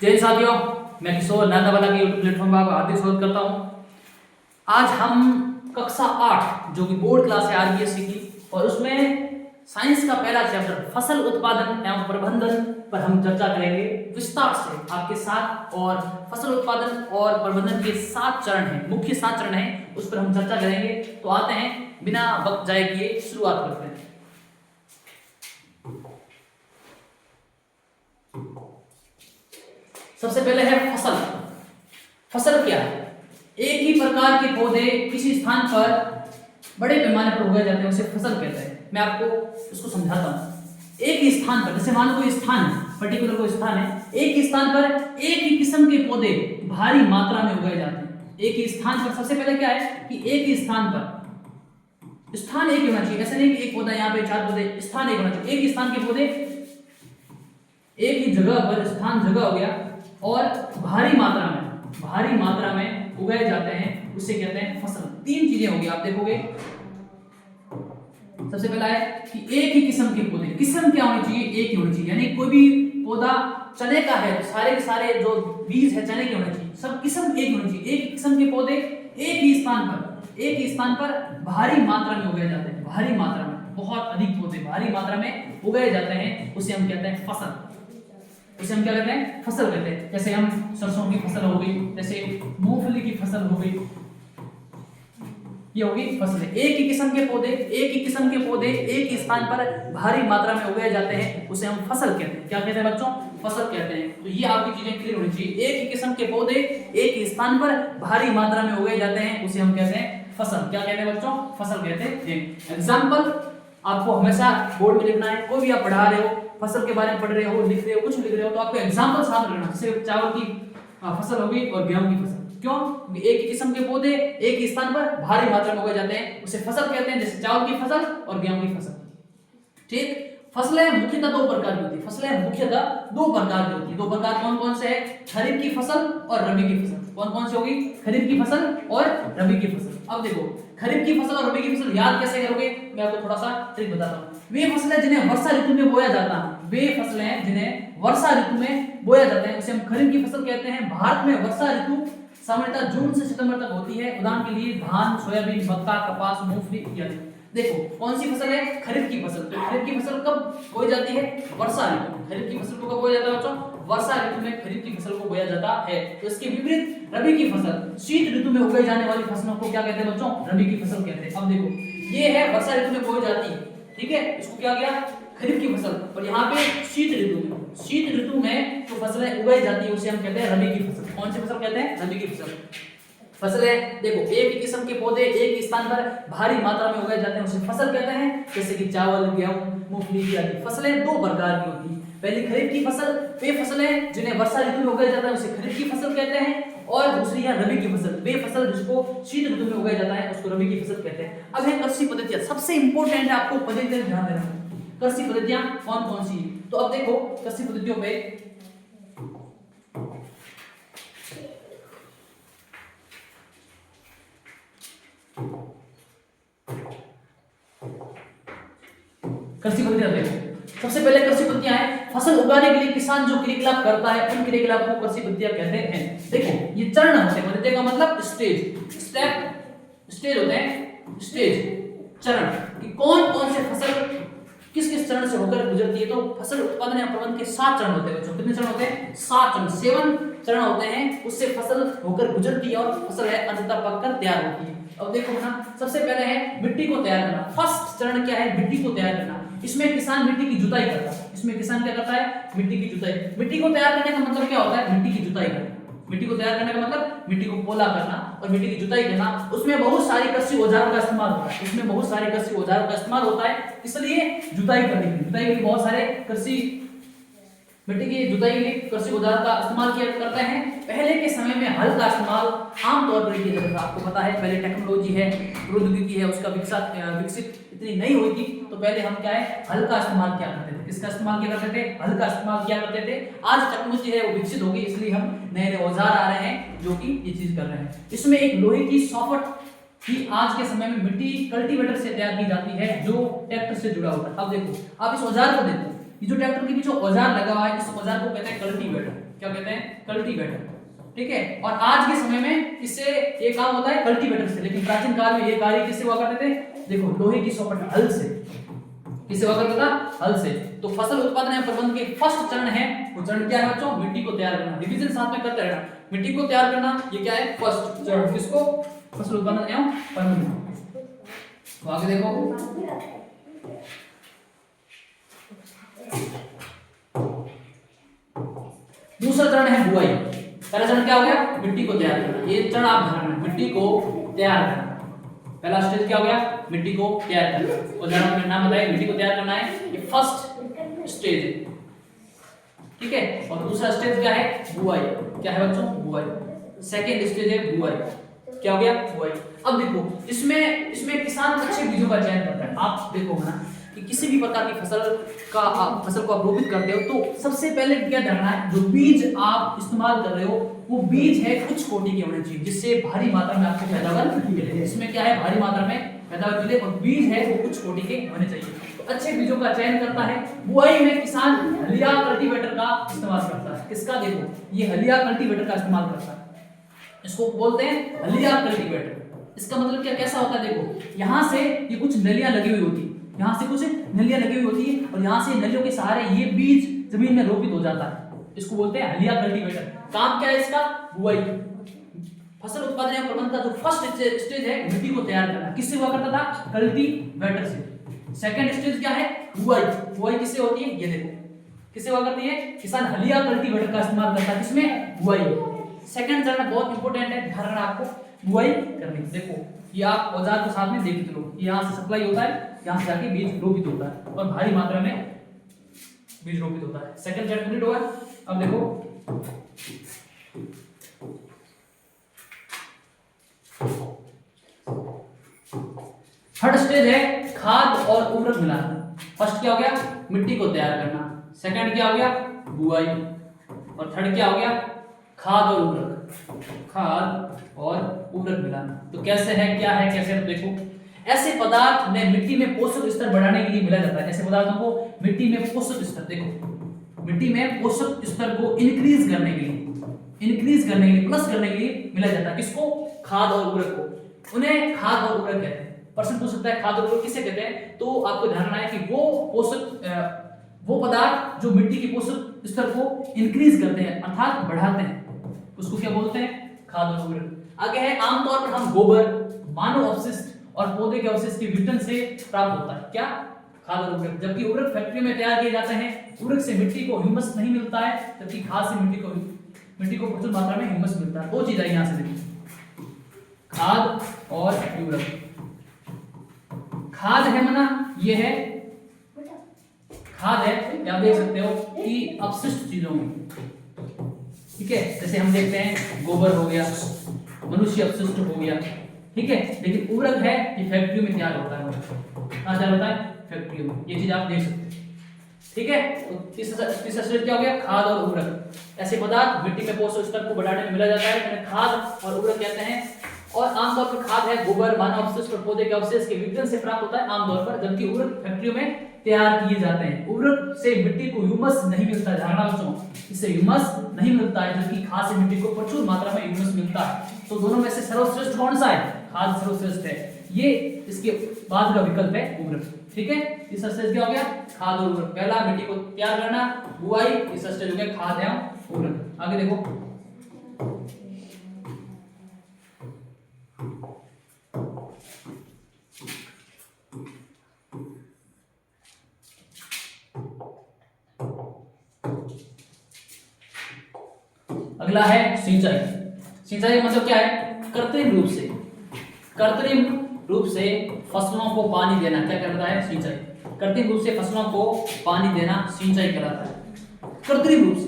जय हिंद साथियों, मैं किशोर नांदावाला के यूट्यूब प्लेटफॉर्म पर आपका हार्दिक स्वागत करता हूं। आज हम कक्षा 8 जो कि बोर्ड क्लास है आरबीएससी की, और उसमें साइंस का पहला चैप्टर फसल उत्पादन एवं प्रबंधन पर हम चर्चा करेंगे विस्तार से आपके साथ। और फसल उत्पादन और प्रबंधन के 7 चरण हैं, मुख्य 7 चरण हैं, उस पर हम चर्चा करेंगे। तो आते हैं, बिना वक्त जाए किए शुरुआत करते हैं। सबसे पहले है फसल। फसल क्या है? एक ही प्रकार के पौधे किसी स्थान पर बड़े पैमाने पर उगाए जाते हैं, उसे फसल कहते हैं। मैं आपको इसको समझाता हूं। एक ही स्थान पर, जैसे मान लो कोई स्थान है, पर्टिकुलर कोई स्थान है, एक ही स्थान पर एक ही किस्म के पौधे भारी मात्रा में उगाए जाते हैं। एक ही स्थान पर, सबसे पहले क्या है कि एक ही स्थान पर, स्थान एक होना चाहिए। ऐसा नहीं कि एक पौधा यहाँ पे 4 पौधे, स्थान एक होना चाहिए। एक ही स्थान के पौधे एक ही जगह पर, स्थान जगह हो गया, और भारी मात्रा में उगाए जाते हैं, उसे कहते हैं फसल। 3 चीजें होगी, आप देखोगे। सबसे पहला है कि एक ही किस्म के पौधे, किस्म क्या होनी चाहिए? एक ही होनी चाहिए। यानी कोई भी पौधा चने का है तो सारे के सारे जो बीज है चने के होने चाहिए, सब किस्म एक होनी चाहिए। एक ही किस्म के पौधे एक ही स्थान पर भारी मात्रा में उगाए जाते हैं। भारी मात्रा में, बहुत अधिक पौधे भारी मात्रा में उगाए जाते हैं, उसे हम कहते हैं फसल। उसे हम क्या कहते हैं? फसल कहते हैं। जैसे हम सरसों की फसल हो गई, जैसे मूंगफली की फसल हो गई, ये होगी फसल। एक ही किस्म के पौधे एक ही स्थान पर भारी मात्रा में उगाए जाते हैं, उसे हम फसल कहते हैं। क्या कहते हैं बच्चों? फसल कहते हैं। तो ये आपकी चीजें क्लियर होनी चाहिए। एक ही किस्म के पौधे एक ही स्थान पर भारी मात्रा में उगाए जाते हैं, उसे हम कहते हैं फसल। क्या कहते हैं बच्चों? फसल कहते हैं। एग्जाम्पल आपको हमेशा बोर्ड में लिखना है। कोई भी आप पढ़ा रहे हो, फसल के बारे में पढ़ रहे हो, लिख रहे हो, कुछ लिख रहे हो, तो आपको एग्जाम्पल साथ रखना। जैसे चावल की फसल होगी और गेहूं की फसल। क्यों? एक ही किस्म के पौधे एक ही स्थान पर भारी मात्रा में उगाए जाते हैं, उसे फसल कहते हैं। जैसे चावल की फसल और गेहूं की फसल। ठीक। फसलें मुख्यतः 2 प्रकार की होती है। फसलें मुख्यतः 2 प्रकार की होती है। 2 प्रकार कौन कौन से है? खरीफ की फसल और रबी की फसल। कौन कौन सी होगी? खरीफ की फसल और रबी की फसल। अब देखो, खरीफ की फसल और रबी की फसल याद कैसे करोगे? मैं आपको थोड़ा सा ट्रिक बताता हूं। वे फसलें जिन्हें वर्षा ऋतु में बोया जाता है, उसे हम खरीफ की फसल कहते हैं। भारत में वर्षा ऋतु सामान्यतः जून से सितंबर तक होती है। उदाहरण के लिए धान, सोयाबीन, मक्का, कपास, मूंगफली इत्यादि। देखो, कौन सी फसल है? खरीफ की फसल। तो खरीफ की फसल कब बोई जाती है? वर्षा ऋतु। खरीफ की फसल को कब बोया जाता है बच्चों? वर्षा ऋतु में खरीफ की फसल को बोया जाता है। तो इसके विपरीत रबी की फसल, शीत ऋतु में उगाई जाने वाली फसलों को क्या कहते हैं बच्चों? रबी की फसल कहते हैं। अब देखो, ये है वर्षा ऋतु में बोई जाती है, ठीक है, इसको क्या गया? खरीफ की फसल। और यहाँ पे शीत ऋतु में जो फसलें उगाई जाती है, उसे हम कहते हैं रबी की फसल। कौन सी फसल कहते हैं? रबी की फसल। फसलें देखो, एक ही किस्म के पौधे एक ही स्थान पर भारी मात्रा में उगाए जाते हैं, उसे फसल कहते हैं। जैसे कि चावल, गेहूं, मूंगफली इत्यादि। फसलें 2 प्रकार की होती है। पहली खरीफ की फसल, वे फसलें जिन्हें वर्षा ऋतु में उगाया जाता है, उसे खरीफ की फसल कहते हैं। और दूसरी है रबी की फसल, वे फसल जिसको शीत ऋतु में उगाया जाता है, उसको रबी की फसल कहते हैं। अब है कृषि पद्धतियां। सबसे इंपॉर्टेंट है, आपको पद्धतियां ध्यान देना है। कृषि पद्धतियां कौन कौन सी? तो अब देखो, कृषि पद्धतियों पे कृषि पद्धतियां देखो। सबसे पहले कृषि पद्धतियां है, फसल उगाने के लिए किसान जो क्रियाकलाप करता है, उन क्रियाकलाप को कृषि पद्धतियां कहते हैं। देखो, ये चरण होते हैं। पद्धति का मतलब स्टेज होते हैं, चरण, कि कौन कौन से फसल किस किस चरण से होकर गुजरती है। तो फसल उत्पादन या प्रबंधन के 7 चरण होते हैं बच्चों। कितने चरण होते हैं? 7 चरण, 7 चरण होते हैं। उससे फसल होकर गुजरती है और फसल है अंततः पककर तैयार होती है। अब देखो ना, सबसे पहले है मिट्टी को तैयार करना। फर्स्ट चरण क्या है? मिट्टी को तैयार करना। इसमें किसान मिट्टी की जुताई करता है। मिट्टी की जुताई। मिट्टी को तैयार करने का मतलब क्या होता है? मिट्टी की जुताई करना। मिट्टी को तैयार करने का मतलब मिट्टी को पोला करना और मिट्टी की जुताई करना। उसमें बहुत सारी कृषि औजारों का इस्तेमाल होता है। इसलिए जुताई करने के लिए बहुत सारे मिट्टी की जुताई के लिए कृषि औजार का इस्तेमाल किया करते हैं। पहले के समय में हल का इस्तेमाल आमतौर पर किया जाता था। आपको पता है, पहले टेक्नोलॉजी है, प्रौद्योगिकी है, उसका विकसित इतनी नहीं हुई थी। तो पहले हम क्या है? हल का इस्तेमाल किया करते थे। किसका इस्तेमाल किया करते थे? हल का इस्तेमाल किया करते थे। आज टेक्नोलॉजी है वो विकसित हो गई, इसलिए हम नए नए औजार आ रहे हैं जो कि ये चीज कर रहे हैं। इसमें एक लोहे की सॉफट कि आज के समय में मिट्टी कल्टीवेटर से तैयार की जाती है, जो ट्रैक्टर से जुड़ा होता है। अब देखो, आप इस औजार को देखो, ये जो ट्रैक्टर के पीछे औजार लगा हुआ है, इस औजार को कहते हैं कल्टीवेटर। क्या कहते हैं? कल्टीवेटर। ठीक है। और आज के समय में इससे ये काम होता है कल्टीवेटर से, लेकिन प्राचीन काल में ये कार्य किससे हुआ करते थे? देखो, लोहे की सोपट, हल से। किससे हुआ करता था? हल से। तो फसल उत्पादन एवं प्रबंधन के फर्स्ट चरण है, वो चरण क्या है बच्चों? मिट्टी को तैयार करना। रिवीजन साथ में करते रहना। मिट्टी को तैयार करना, ये क्या है? फर्स्ट चरण। किसको? फसल उत्पादन एवं प्रबंधन। तो आगे देखो, दूसरा चरण है बुआई। पहला चरण क्या हो गया? मिट्टी को तैयार करना। ये चरण आप ध्यान रखना, मिट्टी को तैयार करना। पहला स्टेज क्या हो गया? मिट्टी को तैयार करना। और जरा मैंने नाम बताया, मिट्टी को तैयार करना है, ये फर्स्ट स्टेज है। ठीक है। और दूसरा स्टेज क्या है? बुआई। क्या है बच्चों? बुआई। सेकेंड स्टेज है बुआई। क्या हो गया? बुआई। अब देखो, इसमें किसान अच्छे बीजों का चयन करता है। आप देखो ना कि किसी भी प्रकार की फसल को आप रोपित करते हो तो सबसे पहले क्या करना है? जो बीज आप इस्तेमाल कर रहे हो वो बीज है उच्च कोटि के होने चाहिए, जिससे भारी मात्रा में आपको पैदावार मिले। इसमें क्या है? भारी मात्रा में पैदावार मिले, और बीज है वो उच्च कोटि के होने चाहिए। तो अच्छे बीजों का चयन करता है। बुआई में किसान हलिया कल्टीवेटर का इस्तेमाल करता है। किसका? देखो, ये हलिया कल्टीवेटर का इस्तेमाल करता है। इसको बोलते हैं हलिया कल्टीवेटर। इसका मतलब क्या, कैसा होता है? देखो, यहाँ से ये कुछ नलियां लगी हुई होती है, यहाँ से कुछ नलियां लगी हुई होती है, और यहाँ से नलियों के सहारे ये बीज जमीन में रोपित हो जाता है। इसको बोलते हैं हलिया कल्टीवेटर। काम क्या है इसका? बुआई। फसल उत्पादन एवं प्रबंधन का जो फर्स्ट स्टेज है, मिट्टी को तैयार करना, किससे हुआ करता था? कल्टीवेटर से। सेकंड स्टेज क्या है? बुआई। बुआई किससे होती है? ये देखो, किससे हुआ करती है? किसान हलिया कल्टीवेटर का इस्तेमाल करता है। किसमें? बुआई। सेकंड चरण बहुत इंपॉर्टेंट है, ध्यान रखना आपको, बुआई करनी। देखो, ये आप औजार को साथ में देखते रहो, यहाँ से सप्लाई होता है, यहाँ से जाके बीज रोपित होता है, और भारी मात्रा में बीज रोपित होता है। सेकंड चरण कंप्लीट होगा। अब देखो, थर्ड स्टेज है खाद और उर्वरक मिलाना। फर्स्ट क्या हो गया? मिट्टी को तैयार करना। सेकंड क्या हो गया? बुआई। और थर्ड क्या हो गया? खाद और उर्वरक। खाद और उर्वरक मिलाना। तो कैसे है, क्या है, कैसे? देखो, ऐसे पदार्थ में मिट्टी में पोषक स्तर बढ़ाने के लिए मिला जाता है। ऐसे पदार्थों को मिट्टी में पोषक स्तर, देखो, मिट्टी में पोषक स्तर को इंक्रीज करने के लिए, प्लस करने के लिए मिला जाता है। किसको? खाद और उर्वरक को। उन्हें खाद और उर्वरक कहते हैं। प्रश्न पूछ सकता है खाद और उर्वरक किसे कहते हैं? तो आपको ध्यान रखना है कि वो पदार्थ जो मिट्टी के पोषक स्तर को इंक्रीज करते हैं, अर्थात बढ़ाते हैं, उसको क्या बोलते हैं? खाद और उर्वरक। आगे है, आमतौर पर हम गोबर, मानव अपशिष्ट और पौधे के अवशेष के विघटन से प्राप्त होता है। क्या? खाद और उर्वरक। जबकि उर्वरक फैक्ट्री में तैयार किए जाते हैं। उर्वरक से मिट्टी को ह्यूमस नहीं मिलता है, जबकि खाद से मिट्टी को प्रचुर मात्रा में ह्यूमस मिलता है। दो चीज आई यहाँ से, देखिए, खाद और उर्वरक। खाद है मना, ये है खाद है, आप देख सकते हो कि अपशिष्ट चीजों में, ठीक है, जैसे हम देखते हैं गोबर हो गया, मनुष्य अपशिष्ट हो गया, ठीक है। लेकिन उर्वरक है, ये फैक्ट्री में तैयार होता है। कहाँ तैयार होता है? फैक्ट्री में। ये चीज आप देख सकते हैं, ठीक है। तो तीसरा स्टेज क्या हो गया? खाद और उर्वरक। ऐसे पदार्थ मिट्टी में पोषक स्तर को बढ़ाने में मिला जाता है, उन्हें खाद और उर्वरक कहते हैं। और आमतौर पर खाद है गोबर, मानव अपशिष्ट और पौधे के अवशेष के विघटन से प्राप्त होता है आमतौर पर, जबकि उर्वरक फैक्ट्रियों में तैयार किए जाते हैं। उर्वरक से मिट्टी को ह्यूमस नहीं मिलता है, ध्यान रखना, इससे ह्यूमस नहीं मिलता है, जबकि खाद से मिट्टी को प्रचुर मात्रा में ह्यूमस मिलता है। तो दोनों में से सर्वश्रेष्ठ कौन सा है? खाद सर्वश्रेष्ठ है। ये इसके बाद का विकल्प है उर्वरक, ठीक है। तीसरा स्टेज क्या हो गया? खाद और उर्वरक। पहला मिट्टी को तैयार करना, बुआई। तीसरा स्टेज हो गया खाद एवं उर्वरक। आगे देखो, अगला है सिंचाई। सिंचाई मतलब क्या है? कृत्रिम रूप से फसलों को पानी देना। क्या करता है? सिंचाई। कृत्रिम रूप से फसलों को पानी देना सिंचाई कहलाता है, कृत्रिम रूप से।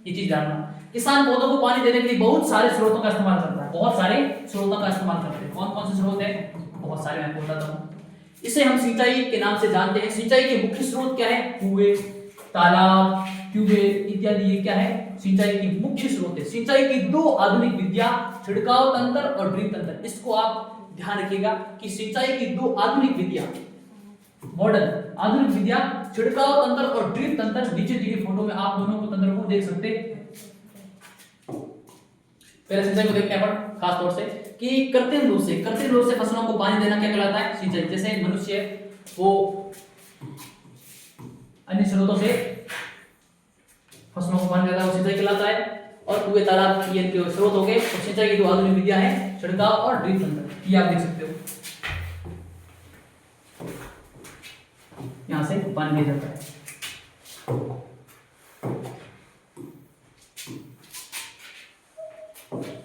ये चीज जानना, किसान पौधों को पानी देने के लिए बहुत सारे स्रोतों का इस्तेमाल करता है, बहुत सारे स्रोतों का इस्तेमाल करते हैं। कौन कौन से स्रोत है? बहुत सारे, मैं बताता हूँ। इसे हम सिंचाई के नाम से जानते हैं। सिंचाई के मुख्य स्रोत क्या है? कुएं, तालाब, ट्यूबवेल इत्यादि। ये क्या है? सिंचाई की मुख्य स्रोत है। सिंचाई की दो आधुनिक विधियां, छिड़काव तंत्र और ड्रिप तंत्र। इसको आप ध्यान रखिएगा कि सिंचाई की दो आधुनिक विधियां, मॉडल आधुनिक विद्या छिड़काव तंत्र और ड्रिप तंत्र। नीचे दी गई फोटो में आप दोनों को तंत्र को देख सकते हैं। पहले सिंचाई को देखते हैं अपन खास तौर से कि कृत्रिम रूप से फसलों को पानी देना क्या कहलाता है? सिंचाई। जैसे मनुष्य वो अन्य स्रोतों से फसलों को पानी देता है वो सिंचाई कहलाता है। और कुएं तालाब ये इनके स्रोत हो गए। और सिंचाई की जो आधुनिक विद्या है छिड़काव और ड्रिप तंत्र, ये आप देख सकते हो। यहां से पानी दिया जाता है।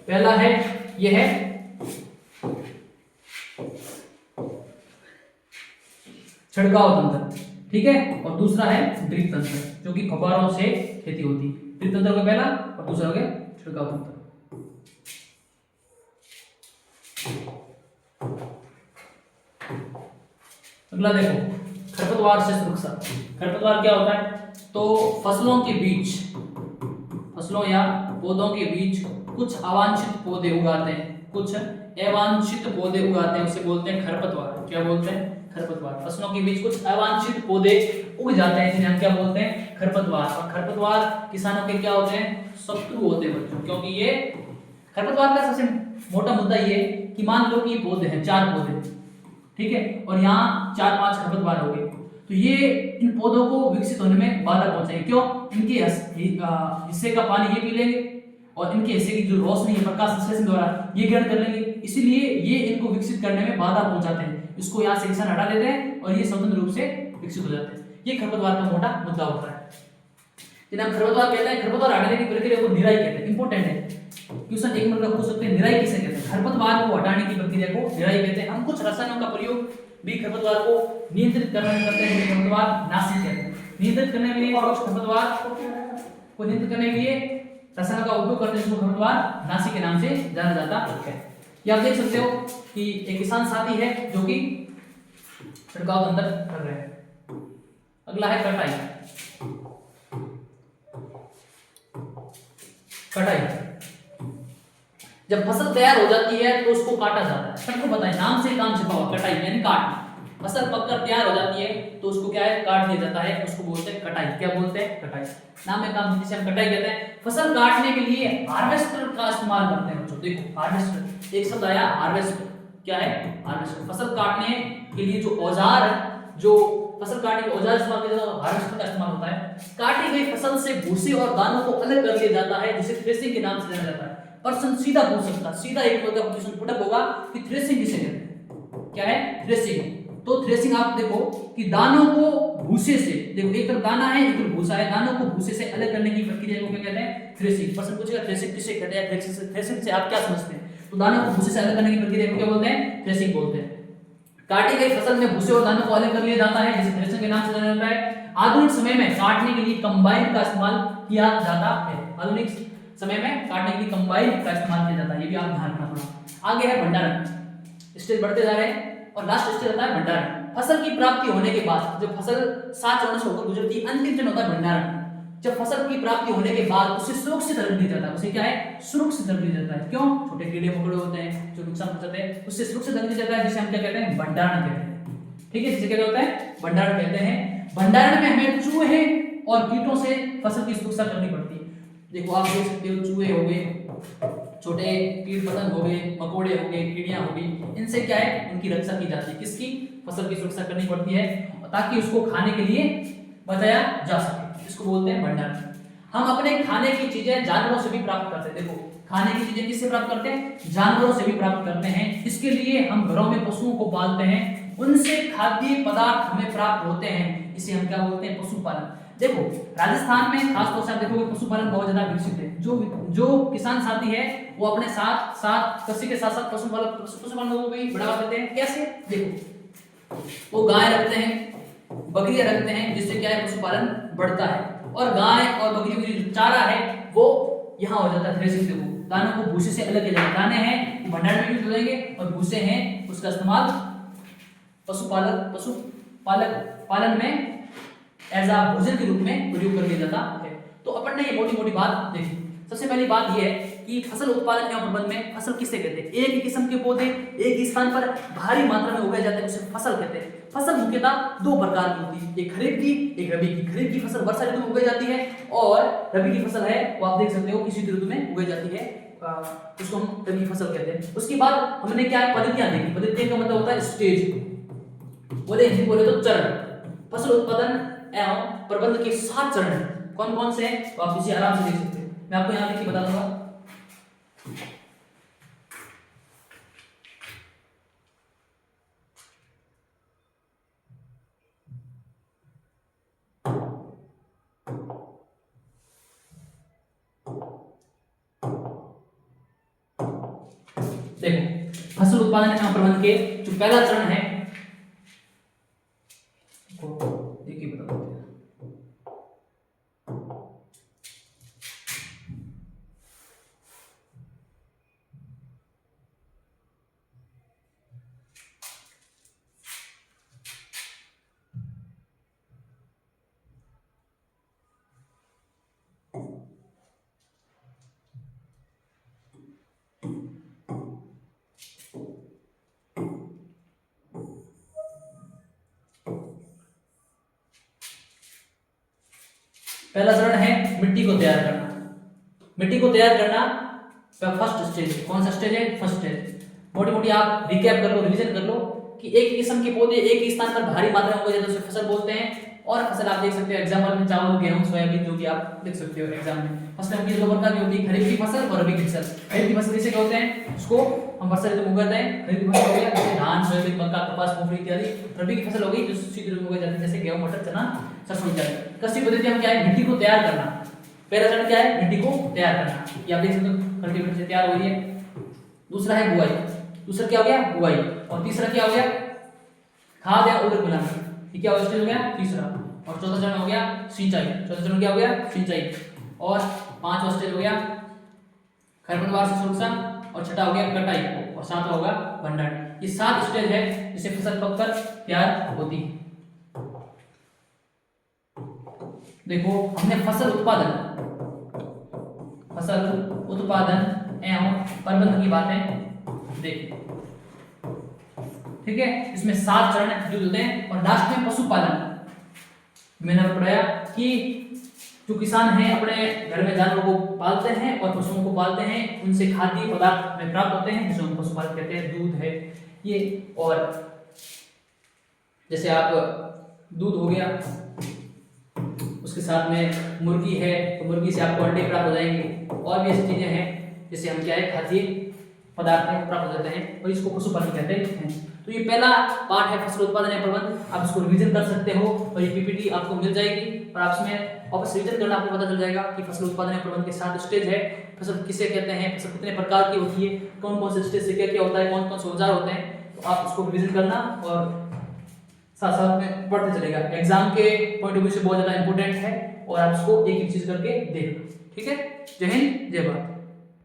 पहला है ये है छिड़काव तंत्र, ठीक है। और दूसरा है ड्रिप तंत्र जो कि फव्वारों से खेती होती है। ड्रिप तंत्र का पहला और दूसरा हो गया छिड़काव तंत्र। अगला देखो खरपतवार से सुरक्षा। खरपतवार क्या होता है? तो फसलों के बीच, फसलों या पौधों के बीच कुछ अवांछित पौधे उगाते हैं, कुछ अवांछित पौधे उगाते हैं, उसे बोलते हैं खरपतवार। क्या बोलते हैं? खरपतवार। फसलों के बीच कुछ अवांछित पौधे उग जाते हैं जिन्हें हम क्या बोलते हैं? खरपतवार। और खरपतवार किसानों के क्या होते हैं? शत्रु होते हैं बच्चों, क्योंकि ये खरपतवार का सबसे मोटा मुद्दा ये कि मान लो कि पौधे हैं 4 पौधे, ठीक है, और यहाँ 4-5 खरपतवार हो गए, तो ये इन पौधों को विकसित होने में बाधा पहुंचाएंगे। क्यों? इनके हिस्से का पानी ये पी लेंगे और इनके हिस्से की जो रोशनी है प्रकाश संश्लेषण द्वारा ये ग्रहण कर लेंगे, इसीलिए ये इनको विकसित करने में बाधा पहुंचाते हैं। इसको यहाँ से किसान हटा देते हैं और ये स्वतंत्र रूप से विकसित हो जाते हैं। ये खरपतवार का मोटा मुद्दा होता है जिन्हें हम खरपतवार कहते हैं। खरपतवार हटाने की प्रक्रिया को निराई कहते हैं। इंपॉर्टेंट है, क्वेश्चन एक नंबर का पूछ सकते हैं, निराई किसे कहते हैं? खरपतवार को हटाने की प्रक्रिया को निराई कहते हैं। हम कुछ रसायनों का प्रयोग भी खरपतवार को नियंत्रित करने में करते हैं, खरपतवार नाशी कहते हैं। नियंत्रित करने के लिए कुछ खरपतवार को नियंत्रित करने के लिए रसायनों का उपयोग करते हैं, जिसको खरपतवार नाशी के नाम से जाना जाता है। ये आप देख सकते हो कि एक किसान साथी है जो कि छिड़काव तंत्र कर रहे हैं। अगला है कटाई। कटाई, जब फसल तैयार हो जाती है तो उसको काटा जाता है। सबको पता है, नाम से काम छिपा हुआ, कटाई यानी काटना। फसल पककर तैयार हो जाती है तो उसको क्या है? काट दिया जाता है, उसको बोलते हैं कटाई। क्या बोलते हैं? कटाई। नाम में काम जिसे हम कटाई कहते हैं। फसल काटने के लिए हार्वेस्टर का इस्तेमाल करते हैं बच्चों। देखो हार्वेस्टर, एक शब्द आया हार्वेस्टर। क्या है? हार्वेस्टर। फसल काटने के लिए जो औजार, जो फसल काटने के औजार इस्तेमाल किया जाता है, हार्वेस्टर का इस्तेमाल होता है। काटी गई फसल से भूसे और दानों को अलग कर दिया जाता है, जिसे थ्रेसिंग के नाम से जाना जाता है। पर्सन सीधा पूछ सकता, सीधा एक का क्वेश्चन पुटअप होगा कि थ्रेसिंग किसे कहते हैं? क्या है? थ्रेसिंग। तो थ्रेसिंग आप देखो कि दानों को भूसे से, देखो एक तरफ दाना है एक तरफ भूसा है, दानों को भूसे से अलग करने की प्रक्रिया को क्या कहते हैं? थ्रेसिंग। पर्सन पूछेगा थ्रेसिंग किसे कहते हैं? थ्रेसिंग से आप क्या समझते हैं? तो दानों को भूसे से अलग करने की प्रक्रिया को क्या बोलते हैं? थ्रेसिंग बोलते हैं। काटी गई फसल में भूसे और दानों को अलग कर लिया जाता है, जिसे थ्रेसिंग के नाम से जाना जाता है। आधुनिक समय में काटने के लिए कंबाइन का इस्तेमाल किया जाता है। आधुनिक समय में काटने के लिए कंबाइन का इस्तेमाल किया जाता है, ये भी आप ध्यान रखना पड़ा। आगे है भंडारण। स्टेज बढ़ते जा रहे हैं और लास्ट स्टेज आता है भंडारण। फसल की प्राप्ति होने के बाद, जब फसल 7 चरणों से होकर गुजरती है, अंतिम चरण होता है भंडारण। जब फसल की प्राप्ति होने के बाद उसे सुरक्षित रख दिया जाता है। उसे क्या है? सुरक्षित रख दिया जाता है। क्यों? छोटे कीड़े मकोड़े होते हैं जो नुकसान पहुंचाते हैं, उससे सुरक्षित रख दिया जाता है, जिसे हम क्या कहते हैं? भंडारण कहते हैं। ठीक है, जिसे क्या होता है? भंडारण कहते हैं। भंडारण में हमें चूहे और कीटों से फसल की सुरक्षा करनी पड़ती है। देखो आप देख सकते हो, चूहे हो गए, छोटे कीट पतंग हो गए, मकोड़े हो गए, कीड़ियां हो गई, इनसे क्या है? उनकी रक्षा की जाती है। किसकी? फसल की सुरक्षा करनी पड़ती है ताकि उसको खाने के लिए बचाया जा सके। इसको बोलते हैं भंडारण। हम अपने खाने की चीजें जानवरों से भी प्राप्त करते हैं। देखो खाने की चीजें किससे प्राप्त करते हैं? जानवरों से भी प्राप्त करते हैं। इसके लिए हम घरों में पशुओं को पालते हैं, उनसे खाद्य पदार्थ हमें प्राप्त होते हैं। इसे हम क्या बोलते हैं? पशुपालन। देखो राजस्थान में खासतौर से आप देखोगे पशुपालन बहुत ज्यादा विकसित है। जो किसान साथी है वो अपने साथ साथ कृषि के साथ साथ पशुपालन को भी बढ़ावा देते हैं। कैसे? देखो वो गाय रखते हैं, बकरियां रखते हैं, जिससे क्या है? पशुपालन बढ़ता है। और गाय और बकरियों की जो चारा है वो यहाँ हो जाता है थ्रेसिंग से। वो दानों को भूसे से अलग किया जाता है। दाने हैं भंडारण में यूज हो जाएंगे और भूसे हैं उसका इस्तेमाल पशुपालन में एज भोजन के रूप में प्रयोग कर लिया जाता है। तो अपन ने ये मोटी मोटी बात देखी। सबसे पहली बात ये है कि फसल उत्पादन एवं प्रबंधन में फसल किसे कहते हैं? एक ही किस्म के पौधे एक ही स्थान पर भारी मात्रा में उगाए जाते हैं, उसे फसल कहते हैं। फसल मुख्यतः दो प्रकार की होती है, एक खरीफ की, एक रबी की। खरीफ की फसल वर्षा ऋतु में उगाई जाती है और रबी की फसल है वो आप देख सकते हो किसी ऋतु में उगाई जाती है, उसको हम रबी फसल कहते हैं। उसके बाद हमने क्या पद्धतियां देखी। पद्धतियां का मतलब होता है स्टेज, बोले हिंदी बोले तो चरण। फसल उत्पादन एवं प्रबंधन के 7 चरण हैं। कौन कौन से हैं तो आप इसे आराम से देख सकते हैं। मैं आपको यहाँ लिख के बता दूंगा। देखो फसल उत्पादन एवं प्रबंधन के जो पहला चरण है, देखिए बता देते हैं। पहला चरण है मिट्टी को तैयार करना। मिट्टी को तैयार करना फर्स्ट स्टेज। कौन सा स्टेज है? First stage. मोटी मोटी आप रिकैप कर लो, रिवीजन कर लो कि एक ही किस्म के पौधे एक ही स्थान पर भारी मात्रा में उगाए जाते हैं, उसे फसल बोलते हैं। और फसल आप देख सकते हो एग्जाम्पल में चावल, गेहूं, सोयाबीन, जो भी आप लिख सकते हो एग्जाम में। फसलें की दो प्रकार की होती है, खरीफ की फसल और रबी की फसल। खरीफ की फसल किसे कहते हैं? उसको हम वर्षा ऋतु में उगाते हैं। खरीफ की फसल हो गया जैसे धान, सोयाबीन, मक्का, कपास, मूंगफली इत्यादि। रबी की फसल हो गई जो शीत ऋतु में उगाई जाती है, जैसे गेहूं, मटर, चना, सरसों इत्यादि। कृषि पद्धति में क्या है? मिट्टी को तैयार करना। पहला चरण क्या है? मिट्टी को तैयार करना। ये आप देख सकते हो कल्टीवेटर से तैयार हो रही है। दूसरा है बुआई। दूसरा क्या हो गया? बुआई। और तीसरा क्या हो गया? खाद या उर्वरक मिलाना। ये क्या स्टेज हो गया? तीसरा। और चौथा चरण हो गया सिंचाई। चौथा चरण क्या हो गया? सिंचाई। और पांचवा स्टेज हो गया खरपतवार से सुरक्षा। और छठा हो गया कटाई। और सातवां होगा भंडारण। ये 7 स्टेज है जिससे फसल पककर तैयार होती है। देखो हमने फसल उत्पादन एवं प्रबंधन की बातें देखी, ठीक है। इसमें 7 चरण जो होते हैं। और लास्ट में पशुपालन। मैंने पढ़ाया कि जो किसान हैं अपने घर में जानवरों को पालते हैं और पशुओं को पालते हैं, उनसे खाद्य पदार्थ में प्राप्त होते हैं जिसे हम पशुपालन कहते हैं। दूध है ये, और जैसे आप दूध हो गया, उसके साथ में मुर्गी है तो मुर्गी से आपको अंडे प्राप्त हो जाएंगे। और भी ऐसी चीजें हैं जिसे हम क्या है खाद्य पदार्थ में प्राप्त हो जाते हैं, और इसको पशुपालन कहते हैं। तो ये पहला पार्ट है फसल उत्पादन एवं प्रबंधन। आप इसको रिवीजन कर सकते हो और ये पीपीटी आपको मिल जाएगी और आप इसमें वापस रिवीजन करना आपको पता चल जाएगा कि फसल उत्पादन एवं प्रबंधन के 7 स्टेज है। फसल किसे कहते हैं, फसल कितने प्रकार की होती है, कौन कौन से स्टेज से क्या क्या होता है, कौन कौन से औजार होते हैं। तो आप इसको रिवीजन करना और साथ साथ में पढ़ते चलेगा। एग्जाम के पॉइंट ऑफ व्यू से बहुत ज्यादा इंपॉर्टेंट है और आप इसको एक एक चीज करके देखना, ठीक है। जय हिंद, जय भारत।